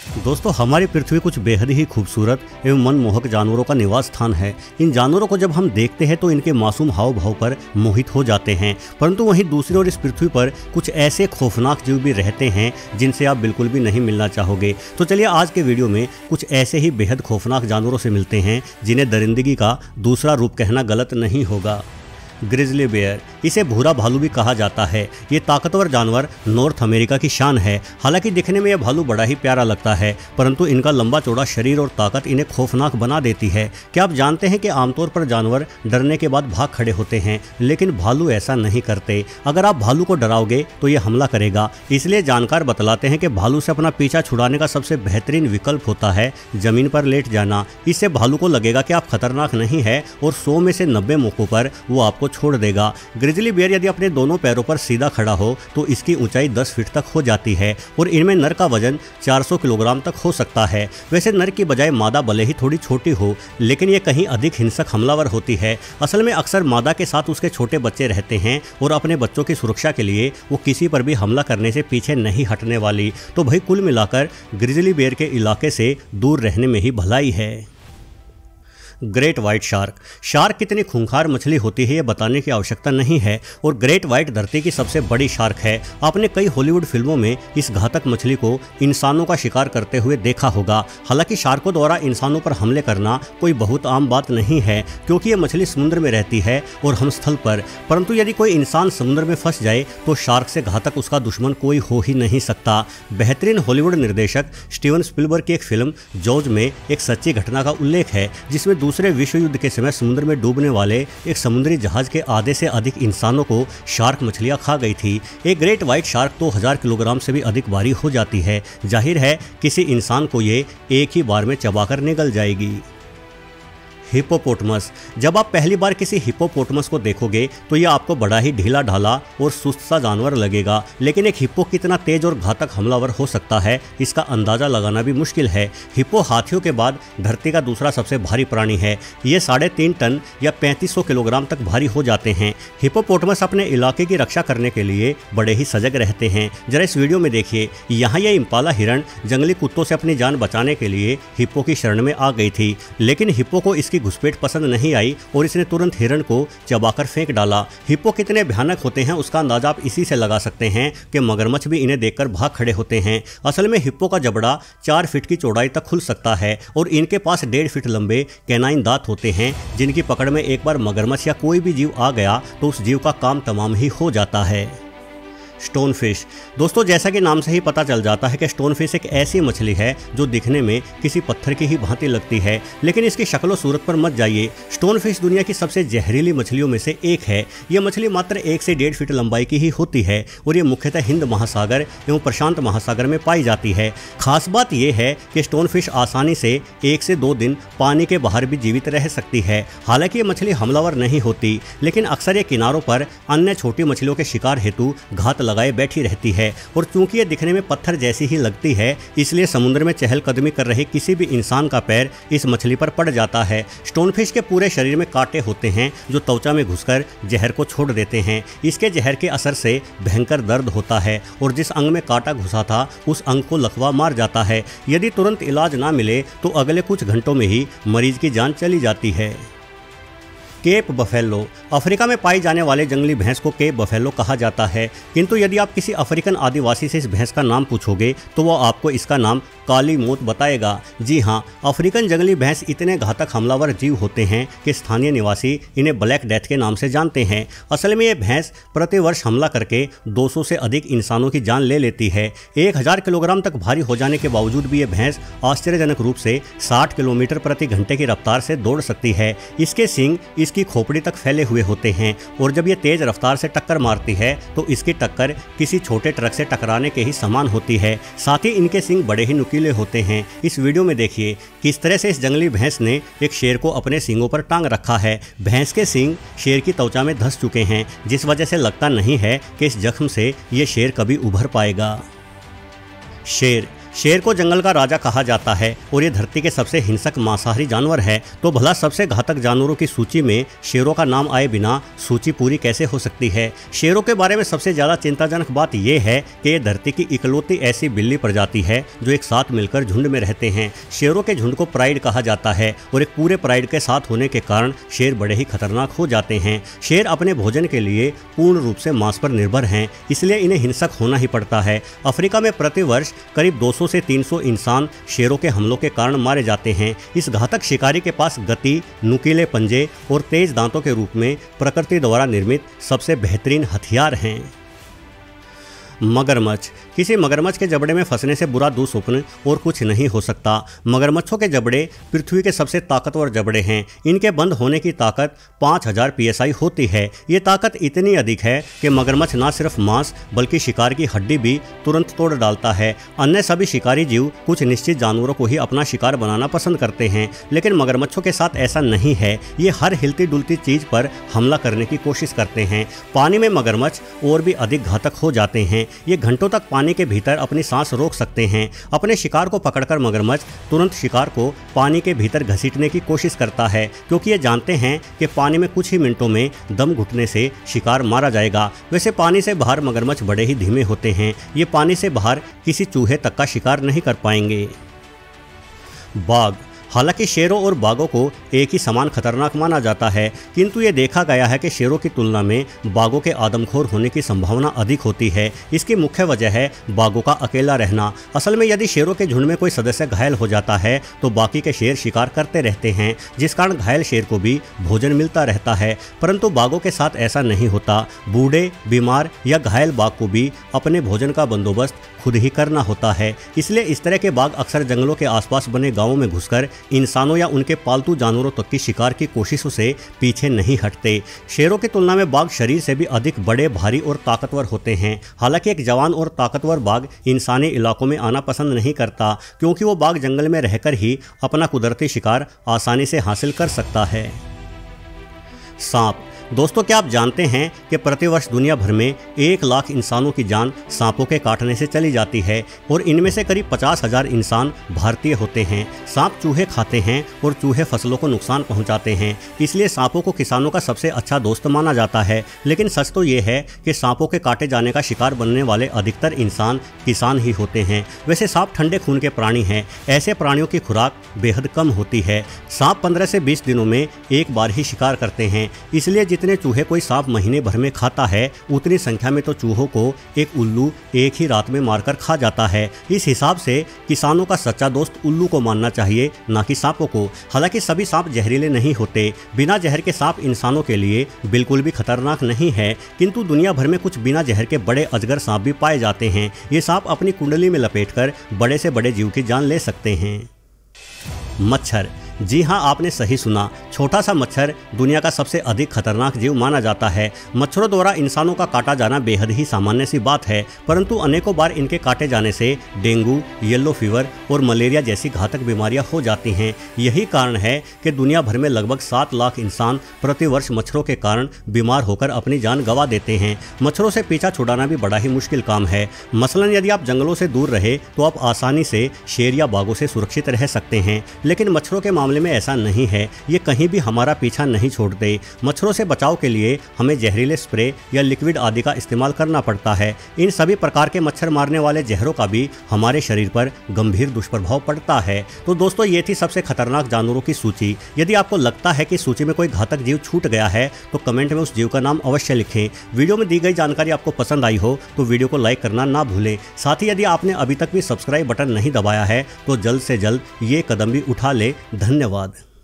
दोस्तों, हमारी पृथ्वी कुछ बेहद ही खूबसूरत एवं मनमोहक जानवरों का निवास स्थान है। इन जानवरों को जब हम देखते हैं तो इनके मासूम हाव भाव पर मोहित हो जाते हैं, परंतु वहीं दूसरी ओर इस पृथ्वी पर कुछ ऐसे खौफनाक जीव भी रहते हैं जिनसे आप बिल्कुल भी नहीं मिलना चाहोगे। तो चलिए आज के वीडियो में कुछ ऐसे ही बेहद खौफनाक जानवरों से मिलते हैं जिन्हें दरिंदगी का दूसरा रूप कहना गलत नहीं होगा। ग्रिजली बेयर, इसे भूरा भालू भी कहा जाता है। ये ताकतवर जानवर नॉर्थ अमेरिका की शान है। हालांकि दिखने में यह भालू बड़ा ही प्यारा लगता है, परंतु इनका लंबा चौड़ा शरीर और ताकत इन्हें खौफनाक बना देती है। क्या आप जानते हैं कि आमतौर पर जानवर डरने के बाद भाग खड़े होते हैं, लेकिन भालू ऐसा नहीं करते। अगर आप भालू को डराओगे तो ये हमला करेगा। इसलिए जानकार बतलाते हैं कि भालू से अपना पीछा छुड़ाने का सबसे बेहतरीन विकल्प होता है जमीन पर लेट जाना। इससे भालू को लगेगा कि आप खतरनाक नहीं है और 100 में से 90 मौकों पर वो आपको छोड़ देगा। ग्रिजली बेयर यदि अपने दोनों पैरों पर सीधा खड़ा हो तो इसकी ऊंचाई 10 फीट तक हो जाती है और इनमें नर का वजन 400 किलोग्राम तक हो सकता है। वैसे नर की बजाय मादा भले ही थोड़ी छोटी हो, लेकिन ये कहीं अधिक हिंसक हमलावर होती है। असल में अक्सर मादा के साथ उसके छोटे बच्चे रहते हैं और अपने बच्चों की सुरक्षा के लिए वो किसी पर भी हमला करने से पीछे नहीं हटने वाली। तो भाई कुल मिलाकर ग्रिजली बेयर के इलाके से दूर रहने में ही भलाई है। ग्रेट व्हाइट शार्क कितनी खूंखार मछली होती है ये बताने की आवश्यकता नहीं है और ग्रेट व्हाइट धरती की सबसे बड़ी शार्क है। आपने कई हॉलीवुड फिल्मों में इस घातक मछली को इंसानों का शिकार करते हुए देखा होगा। हालांकि शार्कों द्वारा इंसानों पर हमले करना कोई बहुत आम बात नहीं है, क्योंकि ये मछली समुद्र में रहती है और हम स्थल पर। परंतु यदि कोई इंसान समुद्र में फंस जाए तो शार्क से घातक उसका दुश्मन कोई हो ही नहीं सकता। बेहतरीन हॉलीवुड निर्देशक स्टीवन स्पिलबर्ग की एक फिल्म जॉर्ज में एक सच्ची घटना का उल्लेख है, जिसमें दूसरे विश्व युद्ध के समय समुद्र में डूबने वाले एक समुद्री जहाज के आधे से अधिक इंसानों को शार्क मछलियां खा गई थी। एक ग्रेट व्हाइट शार्क तो 1000 किलोग्राम से भी अधिक भारी हो जाती है। जाहिर है किसी इंसान को ये एक ही बार में चबाकर निगल जाएगी। हिप्पोपोटामस, जब आप पहली बार किसी हिप्पोपोटामस को देखोगे तो ये आपको बड़ा ही ढीला ढाला और सुस्त सा जानवर लगेगा, लेकिन एक हिप्पो कितना तेज और घातक हमलावर हो सकता है इसका अंदाजा लगाना भी मुश्किल है। हिप्पो हाथियों के बाद धरती का दूसरा सबसे भारी प्राणी है। ये 3.5 टन या 3500 किलोग्राम तक भारी हो जाते हैं। हिप्पोपोटामस अपने इलाके की रक्षा करने के लिए बड़े ही सजग रहते हैं। जरा इस वीडियो में देखिए, यहाँ यह इम्पाला हिरण जंगली कुत्तों से अपनी जान बचाने के लिए हिप्पो की शरण में आ गई थी, लेकिन हिप्पो को इसकी घुसपैठ पसंद नहीं आई और इसने तुरंत हिरण को चबाकर फेंक डाला। हिप्पो कितने भयानक होते हैं उसका अंदाजा आप इसी से लगा सकते हैं कि मगरमच्छ भी इन्हें देखकर भाग खड़े होते हैं। असल में हिप्पो का जबड़ा 4 फीट की चौड़ाई तक खुल सकता है और इनके पास 1.5 फीट लंबे कैनाइन दांत होते हैं, जिनकी पकड़ में एक बार मगरमच्छ या कोई भी जीव आ गया तो उस जीव का काम तमाम ही हो जाता है। स्टोनफिश, दोस्तों जैसा कि नाम से ही पता चल जाता है कि स्टोनफिश एक ऐसी मछली है जो दिखने में किसी पत्थर की ही भांति लगती है, लेकिन इसकी शक्ल और सूरत पर मत जाइए। स्टोनफिश दुनिया की सबसे जहरीली मछलियों में से एक है। यह मछली मात्र 1 से 1.5 फीट लंबाई की ही होती है और ये मुख्यतः हिंद महासागर एवं प्रशांत महासागर में पाई जाती है। खास बात यह है कि स्टोनफिश आसानी से 1 से 2 दिन पानी के बाहर भी जीवित रह सकती है। हालांकि ये मछली हमलावर नहीं होती, लेकिन अक्सर ये किनारों पर अन्य छोटी मछलियों के शिकार हेतु घात लगाए बैठी रहती है और चूंकि ये दिखने में पत्थर जैसी ही लगती है, इसलिए समुद्र में चहलकदमी कर रहे किसी भी इंसान का पैर इस मछली पर पड़ जाता है। स्टोनफिश के पूरे शरीर में कांटे होते हैं जो त्वचा में घुसकर जहर को छोड़ देते हैं। इसके जहर के असर से भयंकर दर्द होता है और जिस अंग में कांटा घुसा था उस अंग को लकवा मार जाता है। यदि तुरंत इलाज ना मिले तो अगले कुछ घंटों में ही मरीज की जान चली जाती है। केप बफेलो, अफ्रीका में पाई जाने वाले जंगली भैंस को केप बफेलो कहा जाता है, किंतु यदि आप किसी अफ्रीकन आदिवासी से इस भैंस का नाम पूछोगे तो वो आपको इसका नाम काली मौत बताएगा। जी हाँ, अफ्रीकन जंगली भैंस इतने घातक हमलावर जीव होते हैं कि स्थानीय निवासी इन्हें ब्लैक डेथ के नाम से जानते हैं। असल में ये भैंस प्रतिवर्ष हमला करके 200 से अधिक इंसानों की जान ले लेती है। 1000 किलोग्राम तक भारी हो जाने के बावजूद भी ये भैंस आश्चर्यजनक रूप से 60 किलोमीटर प्रति घंटे की रफ्तार से दौड़ सकती है। इसके सींग इसकी खोपड़ी तक फैले हुए होते हैं और जब ये तेज रफ्तार से टक्कर मारती है तो इसकी टक्कर किसी छोटे ट्रक से टकराने के ही समान होती है। साथ ही इनके सींग बड़े ही नुकीले होते हैं। इस वीडियो में देखिए किस तरह से इस जंगली भैंस ने एक शेर को अपने सींगों पर टांग रखा है। भैंस के सींग शेर की त्वचा में धंस चुके हैं, जिस वजह से लगता नहीं है कि इस जख्म से ये शेर कभी उभर पाएगा। शेर, शेर को जंगल का राजा कहा जाता है और ये धरती के सबसे हिंसक मांसाहारी जानवर है। तो भला सबसे घातक जानवरों की सूची में शेरों का नाम आए बिना सूची पूरी कैसे हो सकती है। शेरों के बारे में सबसे ज्यादा चिंताजनक बात यह है कि ये धरती की इकलौती ऐसी बिल्ली प्रजाति है जो एक साथ मिलकर झुंड में रहते हैं। शेरों के झुंड को प्राइड कहा जाता है और एक पूरे प्राइड के साथ होने के कारण शेर बड़े ही खतरनाक हो जाते हैं। शेर अपने भोजन के लिए पूर्ण रूप से मांस पर निर्भर हैं, इसलिए इन्हें हिंसक होना ही पड़ता है। अफ्रीका में प्रतिवर्ष करीब 200 से 300 इंसान शेरों के हमलों के कारण मारे जाते हैं। इस घातक शिकारी के पास गति, नुकीले पंजे और तेज दांतों के रूप में प्रकृति द्वारा निर्मित सबसे बेहतरीन हथियार हैं। मगरमच्छ। किसी मगरमच्छ के जबड़े में फंसने से बुरा दुस्वप्न और कुछ नहीं हो सकता। मगरमच्छों के जबड़े पृथ्वी के सबसे ताकतवर जबड़े हैं। इनके बंद होने की ताकत 5000 PSI होती है। ये ताकत इतनी अधिक है कि मगरमच्छ न सिर्फ मांस बल्कि शिकार की हड्डी भी तुरंत तोड़ डालता है। अन्य सभी शिकारी जीव कुछ निश्चित जानवरों को ही अपना शिकार बनाना पसंद करते हैं, लेकिन मगरमच्छों के साथ ऐसा नहीं है। ये हर हिलती डुलती चीज पर हमला करने की कोशिश करते हैं। पानी में मगरमच्छ और भी अधिक घातक हो जाते हैं। ये घंटों तक पानी के भीतर अपनी सांस रोक सकते हैं। अपने शिकार को पकड़कर मगरमच्छ तुरंत शिकार को पानी के भीतर घसीटने की कोशिश करता है, क्योंकि ये जानते हैं कि पानी में कुछ ही मिनटों में दम घुटने से शिकार मारा जाएगा। वैसे पानी से बाहर मगरमच्छ बड़े ही धीमे होते हैं। ये पानी से बाहर किसी चूहे तक का शिकार नहीं कर पाएंगे। बाघ। हालांकि शेरों और बाघों को एक ही समान खतरनाक माना जाता है, किंतु ये देखा गया है कि शेरों की तुलना में बाघों के आदमखोर होने की संभावना अधिक होती है। इसकी मुख्य वजह है बाघों का अकेला रहना। असल में यदि शेरों के झुंड में कोई सदस्य घायल हो जाता है तो बाकी के शेर शिकार करते रहते हैं, जिस कारण घायल शेर को भी भोजन मिलता रहता है। परंतु बाघों के साथ ऐसा नहीं होता। बूढ़े, बीमार या घायल बाघ को भी अपने भोजन का बंदोबस्त खुद ही करना होता है। इसलिए इस तरह के बाघ अक्सर जंगलों के आसपास बने गांवों में घुसकर इंसानों या उनके पालतू जानवरों तक की शिकार की कोशिशों से पीछे नहीं हटते। शेरों की तुलना में बाघ शरीर से भी अधिक बड़े, भारी और ताकतवर होते हैं। हालांकि एक जवान और ताकतवर बाघ इंसानी इलाकों में आना पसंद नहीं करता, क्योंकि वो बाघ जंगल में रहकर ही अपना कुदरती शिकार आसानी से हासिल कर सकता है। सांप। दोस्तों, क्या आप जानते हैं कि प्रतिवर्ष दुनिया भर में 1 लाख इंसानों की जान सांपों के काटने से चली जाती है और इनमें से करीब 50,000 इंसान भारतीय होते हैं। सांप चूहे खाते हैं और चूहे फसलों को नुकसान पहुंचाते हैं, इसलिए सांपों को किसानों का सबसे अच्छा दोस्त माना जाता है। लेकिन सच तो ये है कि सांपों के काटे जाने का शिकार बनने वाले अधिकतर इंसान किसान ही होते हैं। वैसे सांप ठंडे खून के प्राणी हैं। ऐसे प्राणियों की खुराक बेहद कम होती है। सांप 15 से 20 दिनों में एक बार ही शिकार करते हैं, इसलिए जितने चूहे कोई सांप महीने भर में खाता है उतनी संख्या में तो चूहों को एक उल्लू एक ही रात में मारकर खा जाता है। इस हिसाब से किसानों का सच्चा दोस्त उल्लू को मानना चाहिए, ना कि सांपों को। हालांकि सभी सांप जहरीले नहीं होते। बिना जहर के सांप इंसानों के लिए बिल्कुल भी खतरनाक नहीं है, किंतु दुनिया भर में कुछ बिना जहर के बड़े अजगर सांप भी पाए जाते हैं। ये सांप अपनी कुंडली में लपेटकर बड़े से बड़े जीव की जान ले सकते हैं। मच्छर। जी हाँ, आपने सही सुना। छोटा सा मच्छर दुनिया का सबसे अधिक खतरनाक जीव माना जाता है। मच्छरों द्वारा इंसानों का काटा जाना बेहद ही सामान्य सी बात है, परंतु अनेकों बार इनके काटे जाने से डेंगू, येलो फीवर और मलेरिया जैसी घातक बीमारियां हो जाती हैं। यही कारण है कि दुनिया भर में लगभग 7 लाख इंसान प्रतिवर्ष मच्छरों के कारण बीमार होकर अपनी जान गंवा देते हैं। मच्छरों से पीछा छुड़ाना भी बड़ा ही मुश्किल काम है। मसलन यदि आप जंगलों से दूर रहे तो आप आसानी से शेर या बाघों से सुरक्षित रह सकते हैं, लेकिन मच्छरों के मामले में ऐसा नहीं है। ये कहीं भी हमारा पीछा नहीं छोड़ते। मच्छरों से बचाव के लिए हमें जहरीले स्प्रे या लिक्विड आदि का इस्तेमाल करना पड़ता है। इन सभी प्रकार के मच्छर मारने वाले जहरों का भी हमारे शरीर पर गंभीर दुष्प्रभाव पड़ता है। तो दोस्तों, ये थी सबसे खतरनाक जानवरों की सूची। यदि आपको लगता है कि सूची में कोई घातक जीव छूट गया है तो कमेंट में उस जीव का नाम अवश्य लिखें। वीडियो में दी गई जानकारी आपको पसंद आई हो तो वीडियो को लाइक करना ना भूलें। साथ ही यदि आपने अभी तक भी सब्सक्राइब बटन नहीं दबाया है तो जल्द से जल्द ये कदम भी उठा ले। धन्यवाद।